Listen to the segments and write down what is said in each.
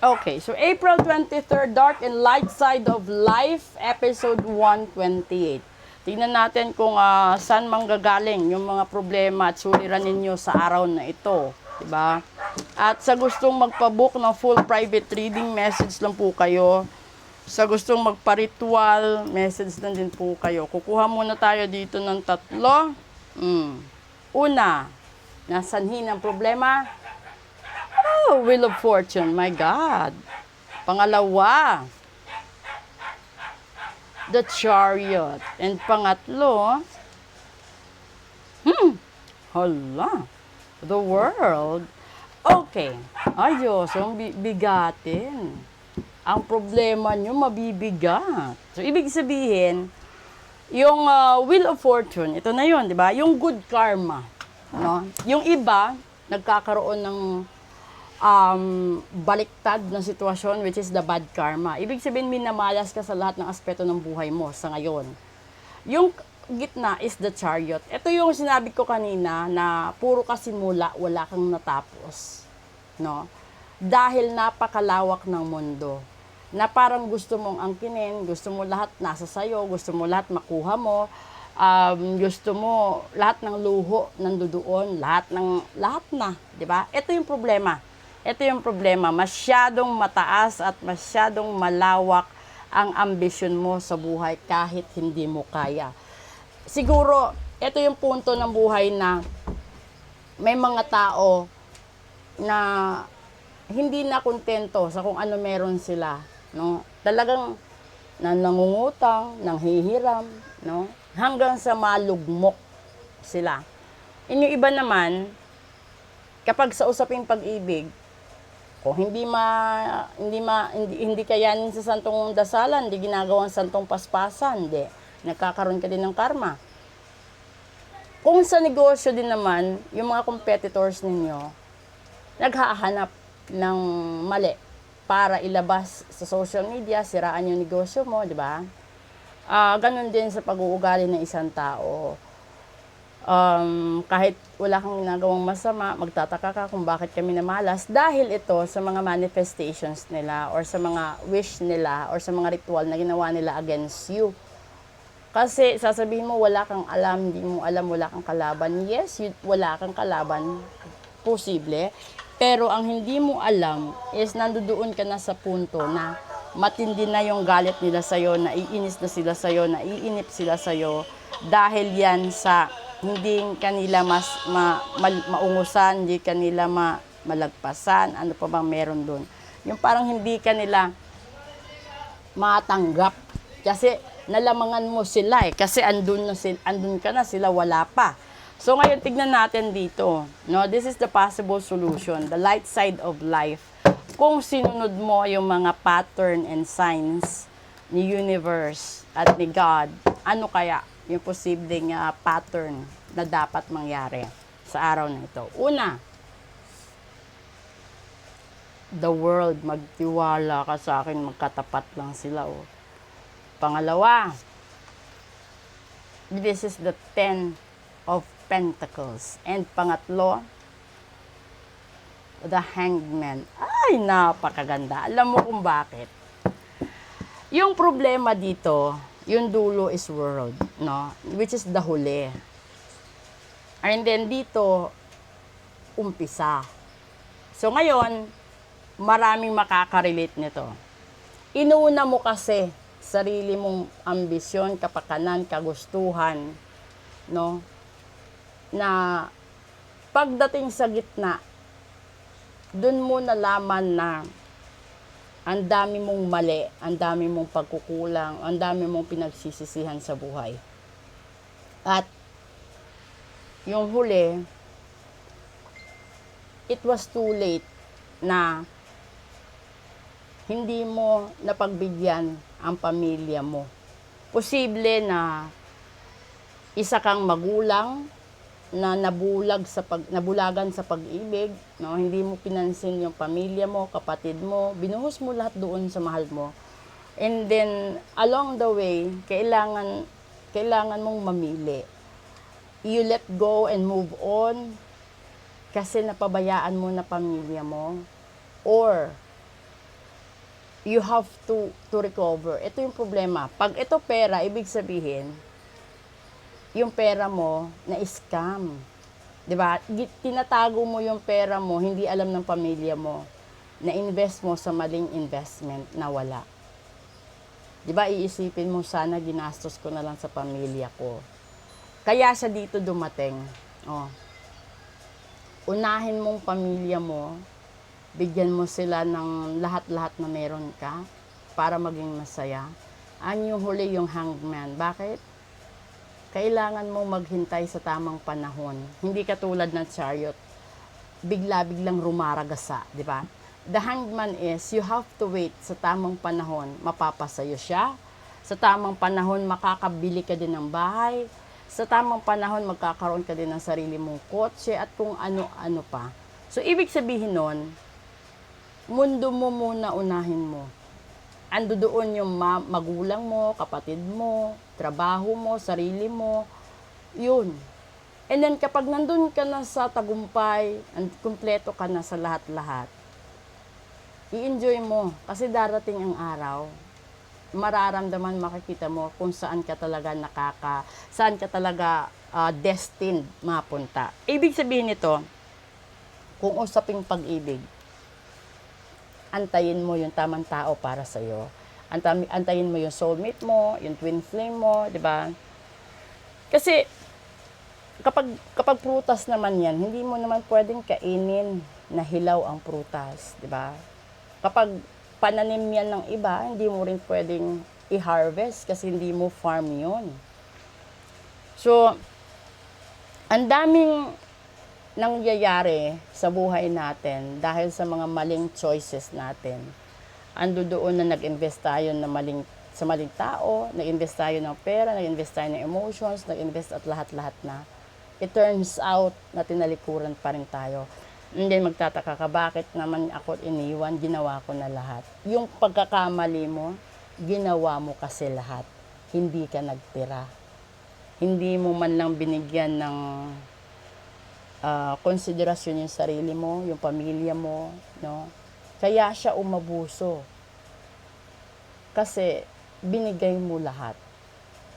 Okay, so April 23rd, Dark and Light Side of Life, episode 128. Tingnan natin kung saan manggagaling yung mga problema at suliranin ninyo sa araw na ito. Diba? At sa gustong magpabook ng full private reading, message lang po kayo. Sa gustong magpa-ritual, message lang din po kayo. Kukuha muna tayo dito ng 3. Una, nasanhin ang problema? Oh, Wheel of Fortune, my God. Pangalawa, the Chariot. And pangatlo, hala, the World. Okay. Ay, Diyos, ang bigatin. Ang problema nyo, mabibigat. So, ibig sabihin, yung Wheel of Fortune, ito na yun, di ba? Yung good karma. No? Yung iba, nagkakaroon ng baliktad na sitwasyon, which is the bad karma. Ibig sabihin, minamalas ka sa lahat ng aspeto ng buhay mo sa ngayon. Yung gitna is the Chariot. Ito yung sinabi ko kanina na puro ka simula, wala kang natapos. No? Dahil napakalawak ng mundo. Na parang gusto mong angkinin, gusto mo lahat nasa sayo, gusto mo lahat makuha mo, gusto mo lahat ng luho nandoon, lahat na, di ba? Ito yung problema. Ito yung problema, masyadong mataas at masyadong malawak ang ambisyon mo sa buhay kahit hindi mo kaya. Siguro, ito yung punto ng buhay na may mga tao na hindi na kontento sa kung ano meron sila. No? Talagang nangungutang, nanghihiram, no? Hanggang sa malugmok sila. Yung iba naman, kapag sa usaping pag-ibig, kung hindi kayanin sa santong dasalan, hindi ginagawang santong paspasan, hindi. Nagkakaroon ka din ng karma. Kung sa negosyo din naman, yung mga competitors ninyo, naghahanap ng mali para ilabas sa social media, siraan yung negosyo mo, di ba? Ganun din sa pag-uugali ng isang tao. Kahit wala kang ginagawang masama, magtataka ka kung bakit kami namalas dahil ito sa mga manifestations nila or sa mga wish nila or sa mga ritual na ginawa nila against you. Kasi sasabihin mo wala kang alam, hindi mo alam, wala kang kalaban. Yes, wala kang kalaban, posible. Pero ang hindi mo alam is nandoon ka na sa punto na matindi na yung galit nila sa'yo, naiinis na sila sa'yo, naiinip sila sa'yo dahil yan sa hindi kanila maungusan, hindi kanila malagpasan, ano pa bang meron doon. Yung parang hindi kanila matanggap. Kasi nalamangan mo sila kasi andun ka na, sila wala pa. So ngayon tignan natin dito. No, this is the possible solution, the light side of life. Kung sinunod mo yung mga pattern and signs ni universe at ni God, ano kaya yung posibleng pattern na dapat mangyari sa araw na ito? Una, the world, magtiwala ka sa akin, magkatapat lang sila. Oh. Pangalawa, this is the 10 of Pentacles. And pangatlo, the Hangman. Ay, napakaganda. Alam mo kung bakit. Yung problema dito, yung dulo is world, no? Which is the huli. And then dito, umpisa. So ngayon, maraming makaka-relate nito. Inuuna mo kasi sarili mong ambisyon, kapakanan, kagustuhan, no? Na pagdating sa gitna, dun mo nalaman na ang dami mong mali, ang dami mong pagkukulang, ang dami mong pinagsisisihan sa buhay. At yung huli, it was too late na hindi mo napagbigyan ang pamilya mo. Posible na isa kang magulang na nabulagan sa pag-ibig, no? Hindi mo pinansin yung pamilya mo, kapatid mo, binuhos mo lahat doon sa mahal mo. And then along the way, kailangan mong mamili. You let go and move on kasi napabayaan mo na pamilya mo, or you have to recover. Ito yung problema. Pag ito pera, ibig sabihin, yung pera mo na scam. 'Di ba? Tinatago mo yung pera mo, hindi alam ng pamilya mo. Na-invest mo sa maling investment na wala. 'Di ba? Iisipin mo, sana ginastos ko na lang sa pamilya ko. Kaya siya dito dumating. Oh. Unahin mong pamilya mo, bigyan mo sila ng lahat-lahat na meron ka para maging masaya. Yung huli yung hangman. Bakit? Kailangan mong maghintay sa tamang panahon. Hindi katulad ng chariot, bigla-biglang rumaragasa, di ba? The hangman is, you have to wait sa tamang panahon, mapapasayo siya. Sa tamang panahon, makakabili ka din ng bahay. Sa tamang panahon, magkakaroon ka din ng sarili mong kotse at kung ano-ano pa. So, ibig sabihin nun, mundo mo muna unahin mo. Ando doon yung magulang mo, kapatid mo, trabaho mo, sarili mo, yun. And then kapag nandun ka na sa tagumpay, kumpleto ka na sa lahat-lahat, i-enjoy mo kasi darating ang araw, mararamdaman, makikita mo kung saan ka talaga saan ka talaga destined mapunta. Ibig sabihin nito, kung usaping pag-ibig, antayin mo yung tamang tao para sa iyo. Antayin mo yung soulmate mo, yung twin flame mo, 'di ba? Kasi kapag prutas naman 'yan, hindi mo naman pwedeng kainin na hilaw ang prutas, 'di ba? Kapag pananim 'yan ng iba, hindi mo rin pwedeng i-harvest kasi hindi mo farm 'yon. So, ang daming nangyayari sa buhay natin dahil sa mga maling choices natin. Ando doon na nag-invest tayo sa maling tao, nag-invest tayo ng pera, nag-invest tayo ng emotions, nag-invest at lahat-lahat na. It turns out na tinalikuran pa rin tayo. And then magtataka ka, bakit naman ako iniwan, ginawa ko na lahat. Yung pagkakamali mo, ginawa mo kasi lahat. Hindi ka nagtira. Hindi mo man lang binigyan ng konsiderasyon yung sarili mo, yung pamilya mo, no? Kaya siya umabuso. Kasi binigay mo lahat.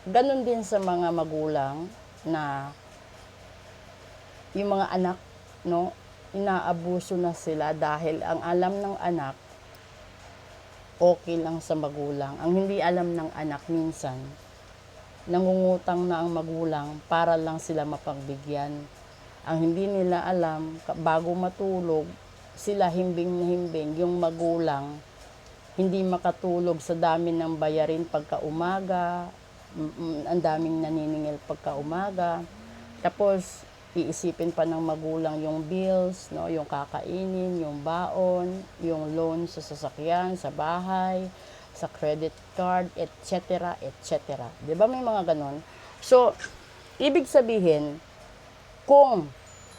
Ganon din sa mga magulang na yung mga anak, no? Inaabuso na sila dahil ang alam ng anak okay lang sa magulang. Ang hindi alam ng anak minsan, nangungutang na ang magulang para lang sila mapagbigyan. Ang hindi nila alam, bago matulog, sila himbing na himbing, yung magulang, hindi makatulog sa dami ng bayarin pagka umaga, ang daming naniningil pagka umaga. Tapos, iisipin pa ng magulang yung bills, no, yung kakainin, yung baon, yung loan sa sasakyan, sa bahay, sa credit card, etc., etc. 'Di ba may mga ganon? So, ibig sabihin, kung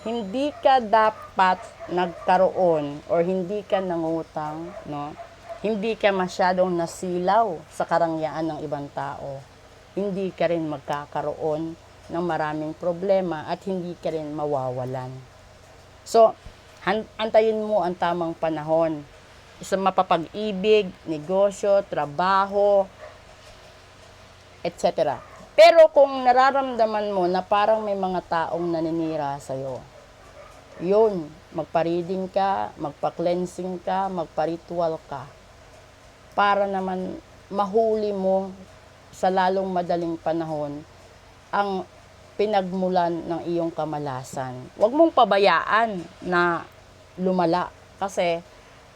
hindi ka dapat nagkaroon or hindi ka nangutang, no? Hindi ka masyadong nasilaw sa karangyaan ng ibang tao, hindi ka rin magkakaroon ng maraming problema at hindi ka rin mawawalan. So, antayin mo ang tamang panahon sa mapapag-ibig, negosyo, trabaho, etc. Pero kung nararamdaman mo na parang may mga taong naninira sa'yo, yun, magpa-reading ka, magpa-cleansing ka, magpa-ritual ka, para naman mahuli mo sa lalong madaling panahon ang pinagmulan ng iyong kamalasan. Huwag mong pabayaan na lumala kasi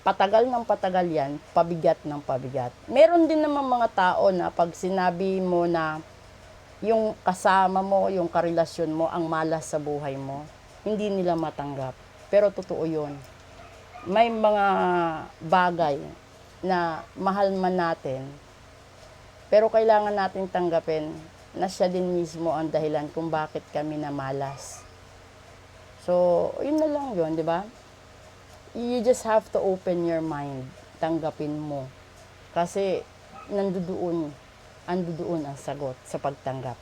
patagal ng patagal yan, pabigat ng pabigat. Meron din naman mga tao na pag sinabi mo na yung kasama mo, yung karelasyon mo, ang malas sa buhay mo, hindi nila matanggap. Pero totoo yun. May mga bagay na mahal man natin, pero kailangan natin tanggapin na siya din mismo ang dahilan kung bakit kami namalas. So, yun na lang yun, di ba? You just have to open your mind. Tanggapin mo. Kasi nandoon ang sagot sa pagtanggap.